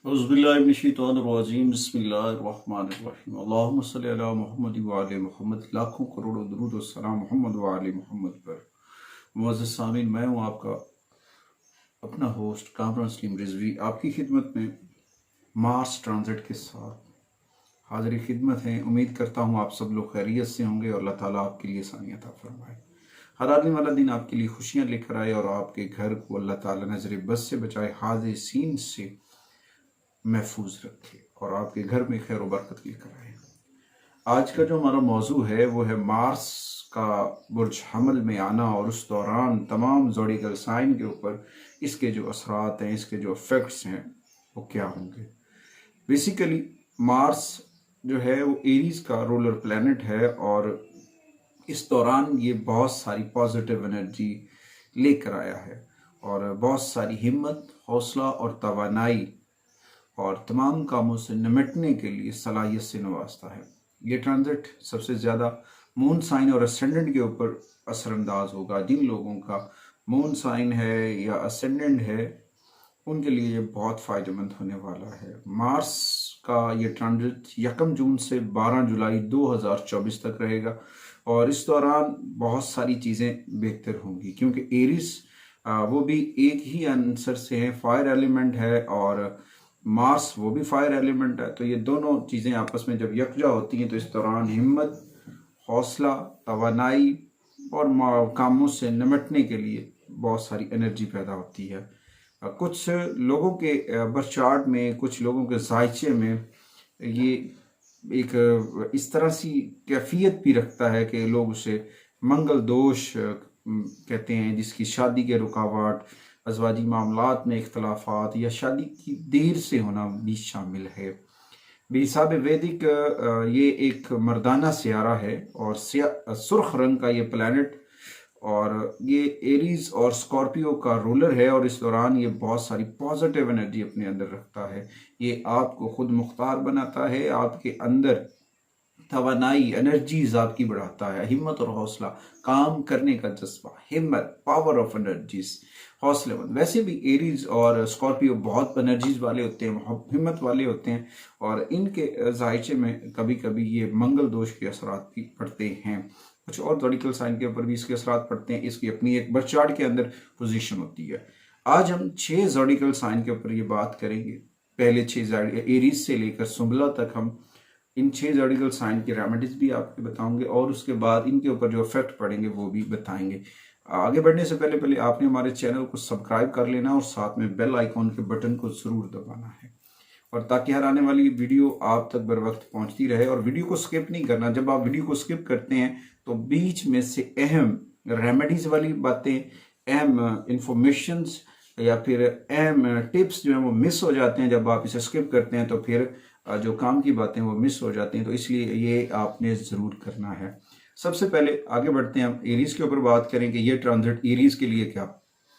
औज़ुबिल्लाहिमिनश्शैतानिर्रजीम बिस्मिल्लाहिर्रहमानिर्रहीम अल्लाहुम्मा सल्लि अला मुहम्मद व आले मुहम्मद। लाखों करोड़ों दुरूद व सलाम मोहम्मद व आले मोहम्मद पर। मुअज़्ज़ज़ सामीन, मैं हूँ आपका अपना होस्ट कामरान सलीम रिजवी, आपकी खिदमत में मार्स ट्रांजिट के साथ हाज़िर खिदमत हैं। उम्मीद करता हूँ आप सब लोग खैरियत से होंगे और अल्लाह ताला आपके लिए आसानियाँ अता फरमाए। हर आने वाला दिन आपके लिए खुशियाँ लेकर आए और आपके घर को अल्लाह ताला नज़र बस से बचाए, हादे सीन से महफूज रखे और आपके घर में खैर व बरकत लेकर आए। आज का जो हमारा मौजू है वो है मार्स का बुर्ज हमल में आना और उस दौरान तमाम ज़ोडिकल साइन के ऊपर इसके जो असरात हैं, इसके जो इफेक्ट्स हैं वो क्या होंगे। बेसिकली मार्स जो है वो एरीज का रूलर प्लैनेट है और इस दौरान ये बहुत सारी पॉजिटिव एनर्जी लेकर आया है और बहुत सारी हिम्मत, हौसला और तवानाई और तमाम कामों से निमटने के लिए सलाहियत से नवाजता है। ये ट्रांजिट सबसे ज़्यादा मून साइन और असेंडेंट के ऊपर असरअंदाज होगा। जिन लोगों का मून साइन है या असेंडेंट है उनके लिए ये बहुत फ़ायदेमंद होने वाला है। मार्स का ये ट्रांजिट 1 जून से 12 जुलाई 2024 तक रहेगा और इस दौरान बहुत सारी चीज़ें बेहतर होंगी क्योंकि एरिस वो भी एक ही आंसर से है, फायर एलिमेंट है और मार्स वो भी फायर एलिमेंट है। तो ये दोनों चीज़ें आपस में जब यकजा होती हैं तो इस दौरान हिम्मत, हौसला, तवानाई और कामों से निमटने के लिए बहुत सारी एनर्जी पैदा होती है। कुछ लोगों के बर्थ चार्ट में, कुछ लोगों के जायचे में ये एक इस तरह सी कैफियत भी रखता है कि लोग उसे मंगल दोष कहते हैं, जिसकी शादी के रुकावट, अज़वाजी मामलात में इख्तलाफात या शादी की देर से होना भी शामिल है। बेहिसाब वैदिक ये एक मर्दाना सियारा है और सुर्ख रंग का ये प्लैनेट और ये एरीज और स्कॉर्पियो का रूलर है और इस दौरान ये बहुत सारी पॉजिटिव एनर्जी अपने अंदर रखता है। ये आपको खुद मुख्तार बनाता है, आपके अंदर तवानाई एनर्जीज आपकी बढ़ाता है, हिम्मत और हौसला, काम करने का जज्बा, हिम्मत, पावर ऑफ एनर्जीज, हौसलेमंद। वैसे भी एरीज और स्कॉर्पियो बहुत एनर्जीज वाले होते हैं, हिम्मत वाले होते हैं और इनके जायचे में कभी कभी ये मंगल दोष के असरात भी पड़ते हैं। कुछ और ज़ोडिकल साइन के ऊपर भी इसके असरात पड़ते हैं। इसकी अपनी एक बर्थ चार्ट के अंदर पोजीशन होती है। आज हम 6 ज़ोडिकल साइन के ऊपर ये बात करेंगे। पहले 6 एरीज से लेकर सुंबला तक हम इन 6 ज़ोडिकल साइन की रेमेडीज भी आपको बताऊंगे और उसके बाद इनके ऊपर जो इफेक्ट पड़ेंगे वो भी बताएंगे। आगे बढ़ने से पहले आपने हमारे चैनल को सब्सक्राइब कर लेना और साथ में बेल आइकॉन के बटन को जरूर दबाना है और ताकि हर आने वाली वीडियो आप तक बर वक्त पहुंचती रहे। और वीडियो को स्किप नहीं करना। जब आप वीडियो को स्किप करते हैं तो बीच में से अहम रेमेडीज वाली बातें, अहम इंफॉर्मेशंस या फिर अहम टिप्स जो है वो मिस हो जाते हैं। जब आप इसे स्किप करते हैं तो फिर जो काम की बातें वो मिस हो जाती हैं, तो इसलिए ये आपने ज़रूर करना है। सबसे पहले आगे बढ़ते हैं, हम एरीज के ऊपर बात करेंगे। ये ट्रांजिट एरीज के लिए क्या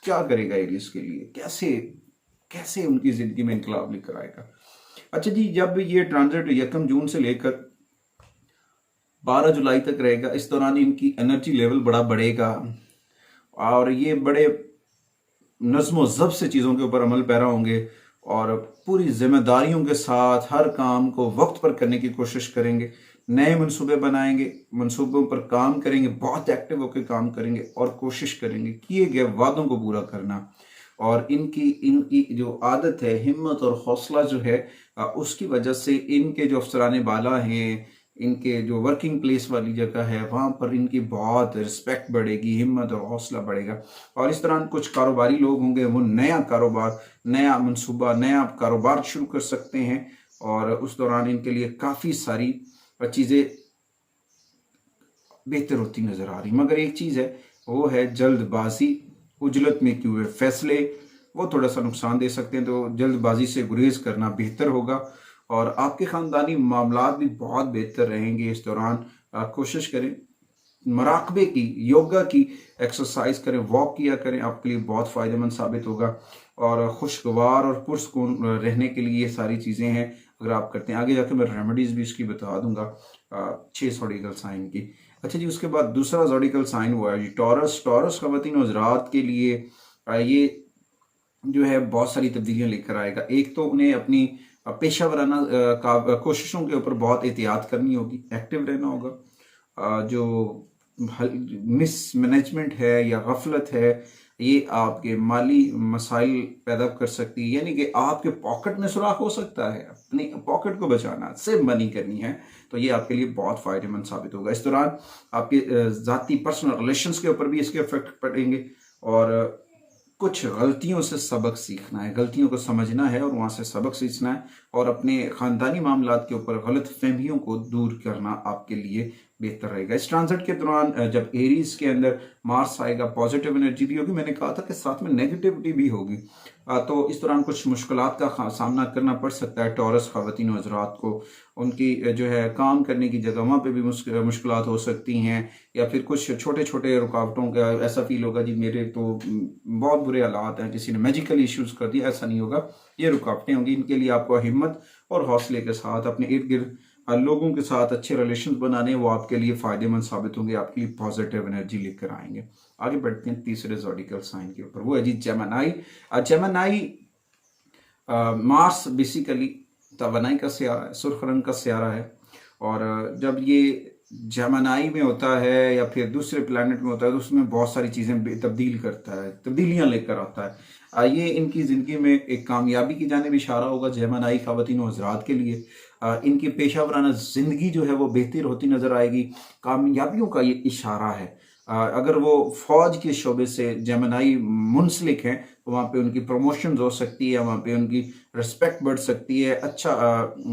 क्या करेगा, एरीज के लिए कैसे कैसे उनकी ज़िंदगी में इनकलाब लेकर आएगा। अच्छा जी, जब ये ट्रांजिट 1 जून से लेकर 12 जुलाई तक रहेगा, इस दौरान इनकी एनर्जी लेवल बड़ा बढ़ेगा और ये बड़े नज़्म ज़ब्त से चीज़ों के ऊपर अमल पैरा होंगे और पूरी जिम्मेदारियों के साथ हर काम को वक्त पर करने की कोशिश करेंगे। नए मंसूबे बनाएंगे, मंसूबों पर काम करेंगे, बहुत एक्टिव होकर काम करेंगे और कोशिश करेंगे किए गए वादों को पूरा करना। और इनकी जो आदत है, हिम्मत और हौसला जो है, उसकी वजह से इनके जो अफसराने बाला हैं, इनके जो वर्किंग प्लेस वाली जगह है वहाँ पर इनकी बहुत रिस्पेक्ट बढ़ेगी, हिम्मत और हौसला बढ़ेगा। और इस दौरान कुछ कारोबारी लोग होंगे, वो नया कारोबार, नया मंसूबा, नया कारोबार शुरू कर सकते हैं और उस दौरान इनके लिए काफ़ी सारी चीज़ें बेहतर होती नज़र आ रही। मगर एक चीज़ है, वो है जल्दबाजी। उजलत में किए हुए फैसले वो थोड़ा सा नुकसान दे सकते हैं, तो जल्दबाजी से गुरेज करना बेहतर होगा। और आपके ख़ानदानी मामलात भी बहुत बेहतर रहेंगे इस दौरान। कोशिश करें मराकबे की, योगा की एक्सरसाइज करें, वॉक किया करें, आपके लिए बहुत फ़ायदेमंद साबित होगा। और खुशगवार और पुरसकून रहने के लिए ये सारी चीज़ें हैं अगर आप करते हैं। आगे जाकर मैं रेमेडीज़ भी इसकी बता दूंगा 6 ज़ोडिकल साइन की। अच्छा जी, उसके बाद दूसरा ज़ोडिकल साइन हुआ है जी टॉरस। टॉरस ख़वातीन हज़रात के लिए ये जो है बहुत सारी तब्दीलियां लेकर आएगा। एक तो उन्हें अपनी पेशा वराना कोशिशों के ऊपर बहुत एहतियात करनी होगी, एक्टिव रहना होगा। जो मिस मैनेजमेंट है या गफलत है, ये आपके माली मसाइल पैदा कर सकती है, यानी कि आपके पॉकेट में सुराख हो सकता है। अपनी पॉकेट को बचाना, सेव मनी करनी है, तो ये आपके लिए बहुत फायदेमंद साबित होगा। इस दौरान आपके ज़ाती पर्सनल रिलेशंस के ऊपर भी इसके इफेक्ट पड़ेंगे, और कुछ गलतियों से सबक सीखना है, गलतियों को समझना है और वहाँ से सबक सीखना है, और अपने ख़ानदानी मामलात के ऊपर गलत फहमियों को दूर करना आपके लिए बेहतर रहेगा। इस ट्रांजिट के दौरान जब एरीज के अंदर मार्स आएगा, पॉजिटिव एनर्जी भी होगी, मैंने कहा था कि साथ में नेगेटिविटी भी होगी, तो इस दौरान कुछ मुश्किलात का सामना करना पड़ सकता है टॉरस ख़वातीन और हज़रात को। उनकी जो है काम करने की जगहों पे भी मुश्किलात हो सकती हैं, या फिर कुछ छोटे छोटे रुकावटों का ऐसा फील होगा जी मेरे तो बहुत बुरे हालात हैं, किसी ने मैजिकल इश्यूज़ कर दिया, ऐसा नहीं होगा। ये रुकावटें होंगी, इनके लिए आपको हिम्मत और हौसले के साथ अपने इर्द गिर्द लोगों के साथ अच्छे रिलेशन बनाने, वो आपके लिए फ़ायदेमंद साबित होंगे, आपके लिए पॉजिटिव एनर्जी लेकर आएंगे। आगे बढ़ते हैं तीसरे ज़ोडिकल साइन के ऊपर, वो है जी जेमिनी। जेमिनी मार्स बेसिकली तवानाई का सियारा है, सुर्ख रंग का सियारा है, और जब ये जेमिनी में होता है या फिर दूसरे प्लैनेट में होता है तो उसमें बहुत सारी चीज़ें तब्दील करता है, तब्दीलियाँ लेकर आता है। ये इनकी ज़िंदगी में एक कामयाबी की जानिब इशारा होगा जेमिनी ख़वातीन और हज़रात के लिए। इनकी पेशा वराना ज़िंदगी जो है वो बेहतर होती नज़र आएगी, कामयाबियों का ये इशारा है। अगर वो फ़ौज के शोबे से जेमिनी मुंसलिक हैं तो वहाँ पे उनकी प्रमोशन हो सकती है, वहाँ पे उनकी रिस्पेक्ट बढ़ सकती है, अच्छा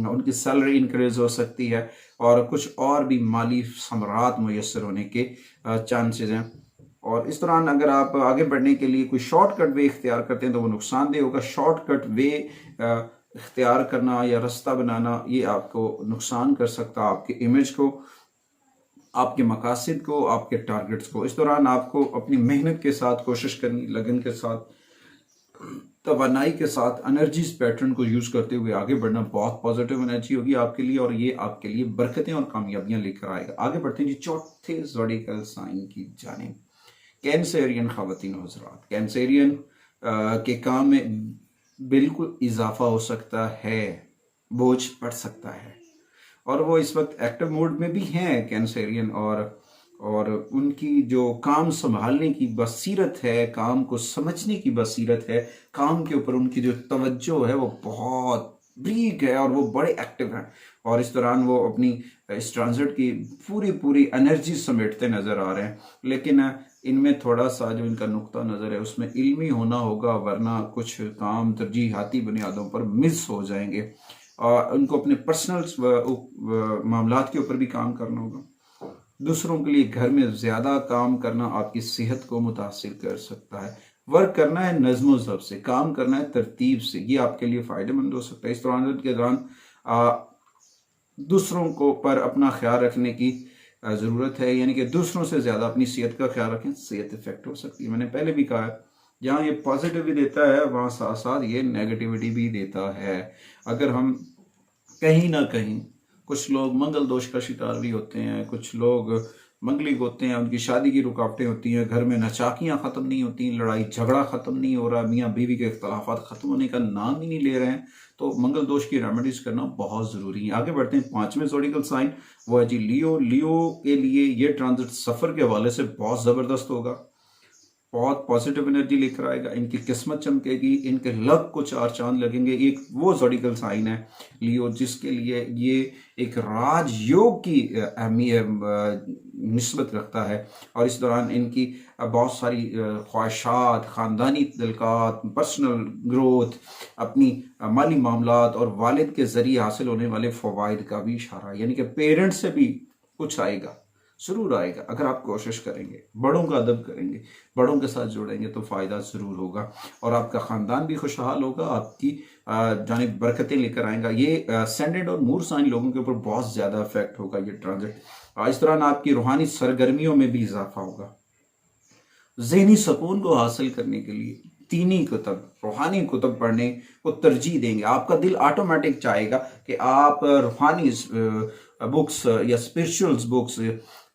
उनकी सैलरी इंक्रीज हो सकती है, और कुछ और भी माली समरात मुयस्सर होने के चांसेस हैं। और इस दौरान अगर आप आगे बढ़ने के लिए कोई शॉर्टकट वे इख्तियार करते हैं तो वो नुकसानदेह होगा। शॉर्टकट वे इख्तियार करना या रास्ता बनाना, ये आपको नुकसान कर सकता है, आपके इमेज को, आपके मकासद को, आपके टारगेट्स को। इस दौरान आपको अपनी मेहनत के साथ कोशिश करनी, लगन के साथ, तवानाई के साथ, एनर्जीज पैटर्न को यूज़ करते हुए आगे बढ़ना। बहुत पॉजिटिव एनर्जी होगी आपके लिए, और ये आपके लिए बरकतें और कामयाबियां लेकर आएगा। आगे बढ़ते हैं जी चौथे ज़ोडिकल साइन की जानिब, कैंसरियन ख़वातीन और हज़रात। कैंसरियन के काम में बिल्कुल इजाफा हो सकता है, बोझ पड़ सकता है, और वो इस वक्त एक्टिव मोड में भी हैं कैंसरियन, और उनकी जो काम संभालने की बसीरत है, काम को समझने की बसीरत है, काम के ऊपर उनकी जो तवज्जो है वो बहुत ब्रीक है, और वो बड़े एक्टिव हैं। और इस दौरान वो अपनी इस ट्रांजिट की पूरी एनर्जी समेटते नज़र आ रहे हैं। लेकिन इनमें थोड़ा सा जो इनका नुक्ता नज़र है उसमें इल्मी होना होगा, वरना कुछ काम तरजीहाती बुनियादों पर मिस हो जाएंगे, और उनको अपने पर्सनल मामलात के ऊपर भी काम करना होगा। दूसरों के लिए घर में ज़्यादा काम करना आपकी सेहत को मुतासिर कर सकता है। वर्क करना है नज़्म ज़ब्त से, काम करना है तरतीब से, ये आपके लिए फ़ायदेमंद हो सकता है। इस ट्रांजिट के दौरान दूसरों को पर अपना ख्याल रखने की ज़रूरत है, यानी कि दूसरों से ज़्यादा अपनी सेहत का ख्याल रखें, सेहत इफेक्ट हो सकती है। मैंने पहले भी कहा है, जहाँ ये पॉजिटिव भी देता है वहाँ साथ साथ ये नेगेटिविटी भी देता है। अगर हम कहीं ना कहीं, कुछ लोग मंगल दोष का शिकार भी होते हैं, कुछ लोग मंगलिक होते हैं, उनकी शादी की रुकावटें होती हैं, घर में नचाकियाँ ख़त्म नहीं होती, लड़ाई झगड़ा ख़त्म नहीं हो रहा, मियाँ बीवी के इख्तलाफात ख़त्म होने का नाम ही नहीं ले रहे हैं, तो मंगल दोष की रेमेडीज करना बहुत ज़रूरी है। आगे बढ़ते हैं पांचवें ज़ोडिकल साइन, वो है जी लियो। लियो के लिए ये ट्रांजिट सफ़र के हवाले से बहुत ज़बरदस्त होगा, बहुत पॉजिटिव एनर्जी लेकर आएगा, इनकी किस्मत चमकेगी, इनके लक को चार चांद लगेंगे। एक वो ज़ोडिकल साइन है लियो जिसके लिए ये एक राजयोग की निस्बत रखता है, और इस दौरान इनकी बहुत सारी ख्वाहिशात, ख़ानदानी तल्लुकात, पर्सनल ग्रोथ, अपनी माली मामलात और वालिद के ज़रिए हासिल होने वाले फ़वाइद का भी इशारा, यानी कि पेरेंट्स से भी कुछ आएगा, ज़रूर आएगा। अगर आप कोशिश करेंगे, बड़ों का अदब करेंगे, बड़ों के साथ जुड़ेंगे तो फ़ायदा ज़रूर होगा, और आपका ख़ानदान भी खुशहाल होगा, आपकी जानिब बरकतें लेकर आएगा। ये सैंडेड और मूर साइन लोगों के ऊपर बहुत ज़्यादा इफेक्ट होगा ये ट्रांजिट। इस दौरान आपकी रूहानी सरगर्मियों में भी इजाफा होगा। ज़हनी सुकून को हासिल करने के लिए दीनी कुतब, रूहानी कुतब पढ़ने को तरजीह देंगे। आपका दिल ऑटोमेटिक चाहेगा कि आप रूहानी बुक्स या स्पिरिचुअल्स बुक्स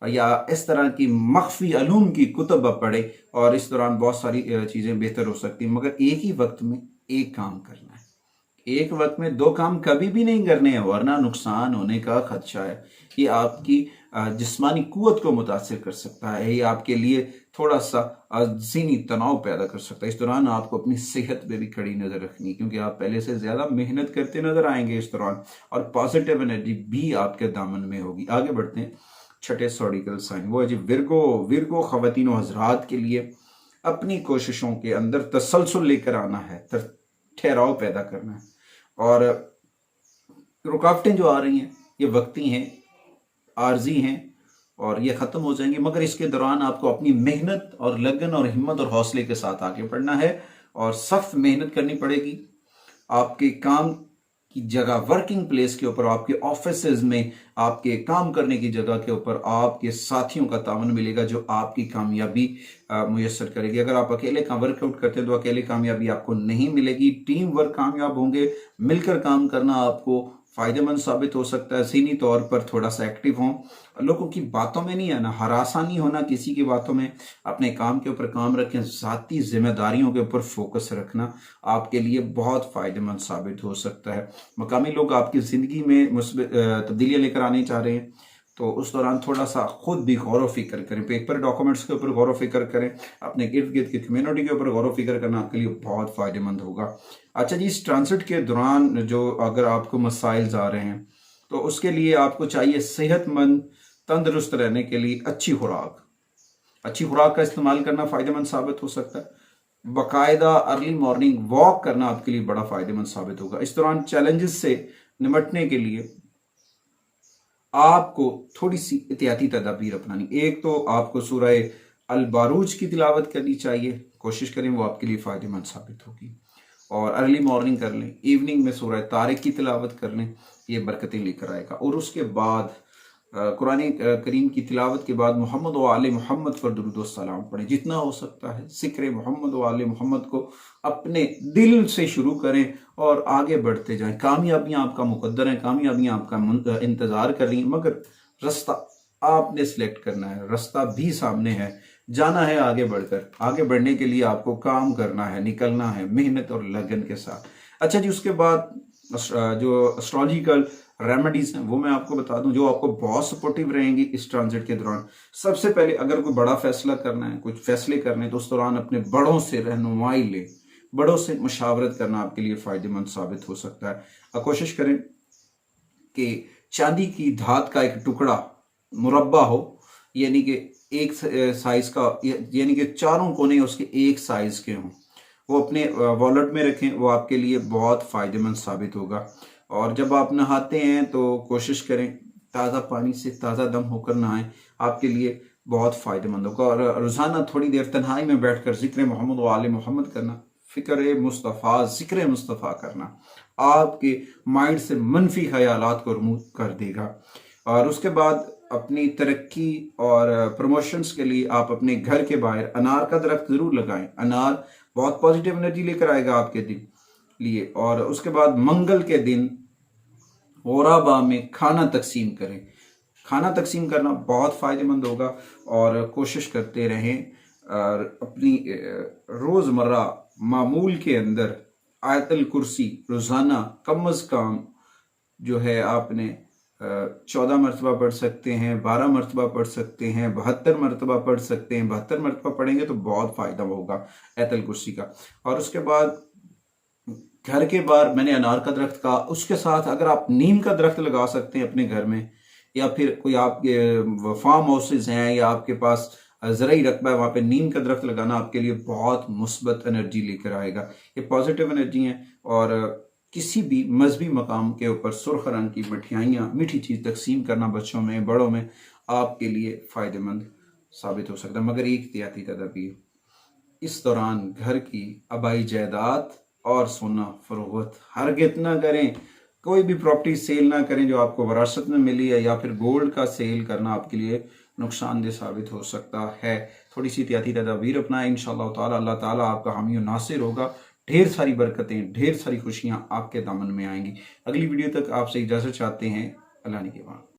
या इस तरह की मख्फी अलूम की कुतुब आप पढ़े, और इस दौरान बहुत सारी चीज़ें बेहतर हो सकती हैं। मगर एक ही वक्त में एक काम करना है, एक वक्त में दो काम कभी भी नहीं करने हैं, वरना नुकसान होने का खदशा है। ये आपकी जिस्मानी कुव्वत को मुतासिर कर सकता है, ये आपके लिए थोड़ा सा ज़हनी तनाव पैदा कर सकता है। इस दौरान आपको अपनी सेहत पे भी कड़ी नज़र रखनी, क्योंकि आप पहले से ज़्यादा मेहनत करते नज़र आएंगे इस दौरान, और पॉजिटिव एनर्जी भी आपके दामन में होगी। आगे बढ़ते हैं। छठे ज़ोडिएकल साइन वो है जी विर्गो। विर्गो ख़वातीन व हज़रात के लिए अपनी कोशिशों के अंदर तसलसल लेकर आना है, ठहराव पैदा करना है, और रुकावटें जो आ रही हैं ये वक्ती हैं, आर्जी हैं, और ये ख़त्म हो जाएंगी। मगर इसके दौरान आपको अपनी मेहनत और लगन और हिम्मत और हौसले के साथ आगे बढ़ना है, और सख्त मेहनत करनी पड़ेगी। आपके काम की जगह, वर्किंग प्लेस के ऊपर, आपके ऑफिसेज में, आपके काम करने की जगह के ऊपर आपके साथियों का तावन मिलेगा जो आपकी कामयाबी मुयस्सर करेगी। अगर आप अकेले का वर्कआउट करते हैं तो अकेले कामयाबी आपको नहीं मिलेगी, टीम वर्क कामयाब होंगे। मिलकर काम करना आपको फायदेमंद साबित हो सकता है। ज़हनी तौर पर थोड़ा सा एक्टिव हों, लोगों की बातों में नहीं आना, हरासा नहीं होना किसी की बातों में, अपने काम के ऊपर काम रखें, ज़ाती जिम्मेदारियों के ऊपर फोकस रखना आपके लिए बहुत फ़ायदेमंद साबित हो सकता है। मकामी लोग आपकी ज़िंदगी में मुस्बित तब्दीलियाँ लेकर आने चाह रहे हैं, तो उस दौरान थोड़ा सा खुद भी गौर व फिक्र करें, पेपर डॉक्यूमेंट्स के ऊपर गौर व फिक्र करें, अपने इर्द गिर्द की कम्युनिटी के ऊपर गौर व फिक्र करना आपके लिए बहुत फ़ायदेमंद होगा। अच्छा जी, इस ट्रांसिट के दौरान जो अगर आपको मसाइल आ रहे हैं तो उसके लिए आपको चाहिए सेहतमंद तंदुरुस्त रहने के लिए अच्छी खुराक का इस्तेमाल करना फ़ायदेमंद साबित हो सकता है। बाकायदा अर्ली मॉर्निंग वॉक करना आपके लिए बड़ा फ़ायदेमंद साबित होगा। इस दौरान चैलेंजेस से निपटने के लिए आपको थोड़ी सी एहतियाती तदाबीर अपनानी। एक तो आपको सूरह अल बारूज की तिलावत करनी चाहिए, कोशिश करें वो आपके लिए फ़ायदेमंद साबित होगी, और अर्ली मॉर्निंग कर लें। इवनिंग में सूरह तारिक की तिलावत कर लें, ये बरकतें लेकर आएगा। और उसके बाद कुरान करीम की तिलावत के बाद मोहम्मद व आले मोहम्मद पर दुरूद व सलाम पढ़ें। जितना हो सकता है ज़िक्र मोहम्मद व आले मोहम्मद को अपने दिल से शुरू करें और आगे बढ़ते जाएं। कामयाबियां आपका मुकद्दर हैं, कामयाबियां आपका इंतज़ार कर रही हैं, मगर रास्ता आपने सिलेक्ट करना है, रास्ता भी सामने है, जाना है आगे बढ़कर। आगे बढ़ने के लिए आपको काम करना है, निकलना है मेहनत और लगन के साथ। अच्छा जी, उसके बाद जो एस्ट्रोलॉजिकल रेमेडीज हैं वो मैं आपको बता दूं जो आपको बहुत सपोर्टिव रहेंगी इस ट्रांजिट के दौरान। सबसे पहले अगर कोई बड़ा फैसला करना है, कुछ फैसले करने हैं, तो उस दौरान अपने बड़ों से रहनुमाई ले, बड़ों से मशावरत करना आपके लिए फ़ायदेमंद साबित हो सकता है। कोशिश करें कि चांदी की धात का एक टुकड़ा मुरब्बा हो, यानी कि एक साइज का, यानी कि चारों कोने उसके एक साइज के हों, वो अपने वॉलेट में रखें, वो आपके लिए बहुत फ़ायदेमंद साबित होगा। और जब आप नहाते हैं तो कोशिश करें ताज़ा पानी से ताज़ा दम होकर नहाएं, आपके लिए बहुत फ़ायदेमंद होगा। और रोज़ाना थोड़ी देर तन्हाई में बैठकर ज़िक्र मोहम्मद व आले मोहम्मद करना, फ़िक्र मुस्तफ़ा, ज़िक्र मुस्तफ़ा करना आपके माइंड से मनफी ख़यालात को रिमूव कर देगा। और उसके बाद अपनी तरक्की और प्रमोशंस के लिए आप अपने घर के बाहर अनार का दरख्त ज़रूर लगाएं। अनार बहुत पॉजिटिव एनर्जी लेकर आएगा आपके दिन लिए। और उसके बाद मंगल के दिन औराबा में खाना तकसीम करें। खाना तकसीम करना बहुत फ़ायदेमंद होगा, और कोशिश करते रहें और अपनी रोज़मर्रा मामूल के अंदर आयतल कुर्सी रोज़ाना कम अज़ कम जो है आपने 14 मरतबा पढ़ सकते हैं, 12 मरतबा पढ़ सकते हैं, 72 मरतबा पढ़ सकते हैं। 72 मरतबा पढ़ेंगे तो बहुत फ़ायदा होगा आयतल कुर्सी का। और उसके बाद घर के बाहर मैंने अनार का दरख्त कहा, उसके साथ अगर आप नीम का दरख्त लगा सकते हैं अपने घर में, या फिर कोई आपके फार्म हाउसेज हैं या आपके पास ज़राई रकबा है, वहाँ पे नीम का दरख्त लगाना आपके लिए बहुत मुस्बत एनर्जी लेकर आएगा। ये पॉजिटिव एनर्जी है। और किसी भी मजहबी मकाम के ऊपर सुर्ख रंग की मिठाइयाँ, मीठी चीज़ तकसीम करना बच्चों में, बड़ों में आपके लिए फ़ायदेमंद साबित हो सकता है। मगर एक एहतियाती तदबीर, इस दौरान घर की आबाई जायदाद और सोना फरोख्त हरगिज़ ना करें। कोई भी प्रॉपर्टी सेल ना करें जो आपको विरासत में मिली है, या फिर गोल्ड का सेल करना आपके लिए नुकसानदेह साबित हो सकता है। थोड़ी सी एहतियाती तदबीर अपनाएं, इंशाअल्लाह ताला अल्लाह ताला आपका हामी और नासिर होगा। ढेर सारी बरकतें, ढेर सारी खुशियाँ आपके दामन में आएंगी। अगली वीडियो तक आपसे इजाज़त चाहते हैं। अल्लाह ने के बाद।